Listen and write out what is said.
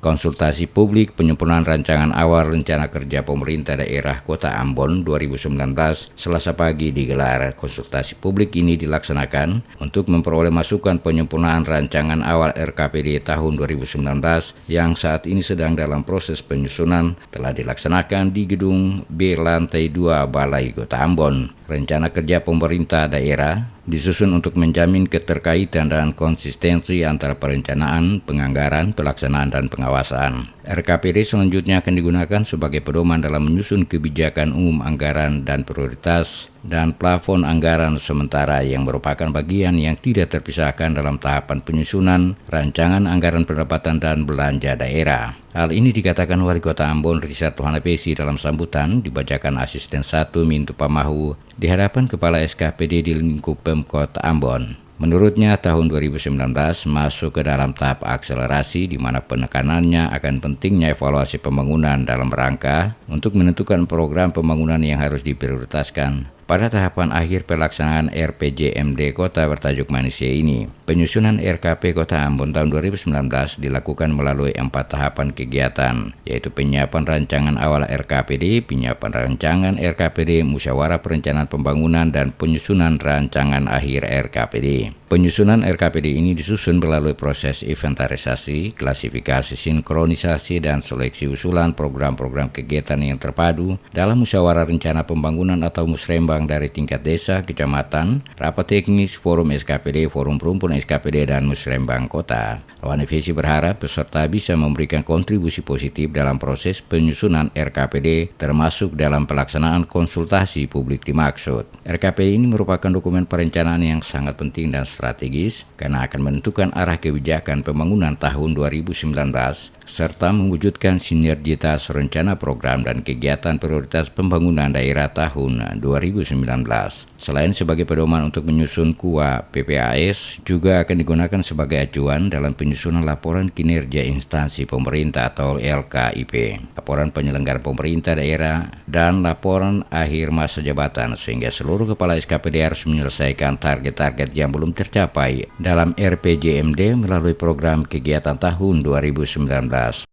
Konsultasi publik penyempurnaan rancangan awal rencana kerja pemerintah daerah Kota Ambon 2019 Selasa pagi digelar. Konsultasi publik ini dilaksanakan untuk memperoleh masukan penyempurnaan rancangan awal RKPD tahun 2019 yang saat ini sedang dalam proses penyusunan, telah dilaksanakan di Gedung B Lantai 2 Balai Kota Ambon. Rencana kerja pemerintah daerah disusun untuk menjamin keterkaitan dan konsistensi antara perencanaan, penganggaran, pelaksanaan, dan pengawasan. RKPD selanjutnya akan digunakan sebagai pedoman dalam menyusun kebijakan umum anggaran dan prioritas dan plafon anggaran sementara yang merupakan bagian yang tidak terpisahkan dalam tahapan penyusunan rancangan anggaran pendapatan dan belanja daerah. Hal ini dikatakan Wali Kota Ambon Richard Tuhanapesi dalam sambutan dibacakan Asisten 1 Mintu Pamahu di hadapan Kepala SKPD di lingkup Pemkot Ambon. Menurutnya, tahun 2019 masuk ke dalam tahap akselerasi di mana penekanannya akan pentingnya evaluasi pembangunan dalam rangka untuk menentukan program pembangunan yang harus diprioritaskan pada tahapan akhir pelaksanaan RPJMD Kota bertajuk Manusia ini. Penyusunan RKP Kota Ambon tahun 2019 dilakukan melalui 4 tahapan kegiatan, yaitu penyiapan rancangan awal RKPD, penyiapan rancangan RKPD, musyawarah perencanaan pembangunan, dan penyusunan rancangan akhir RKPD. Penyusunan RKPD ini disusun melalui proses inventarisasi, klasifikasi, sinkronisasi, dan seleksi usulan program-program kegiatan yang terpadu dalam musyawarah rencana pembangunan atau musrembang dari tingkat desa, kecamatan, rapat teknis, forum SKPD, forum perumpun SKPD, dan musrembang kota. Tuhanapesi berharap peserta bisa memberikan kontribusi positif dalam proses penyusunan RKPD, termasuk dalam pelaksanaan konsultasi publik dimaksud. RKPD ini merupakan dokumen perencanaan yang sangat penting dan strategis karena akan menentukan arah kebijakan pembangunan tahun 2019 serta mewujudkan sinergitas rencana program dan kegiatan prioritas pembangunan daerah tahun 2019. Selain sebagai pedoman untuk menyusun KUA PPAS, juga akan digunakan sebagai acuan dalam penyusunan laporan kinerja instansi pemerintah atau LKIP, laporan penyelenggara pemerintah daerah, dan laporan akhir masa jabatan, sehingga seluruh kepala SKPD harus menyelesaikan target-target yang belum tercapai dalam RPJMD melalui program kegiatan tahun 2019.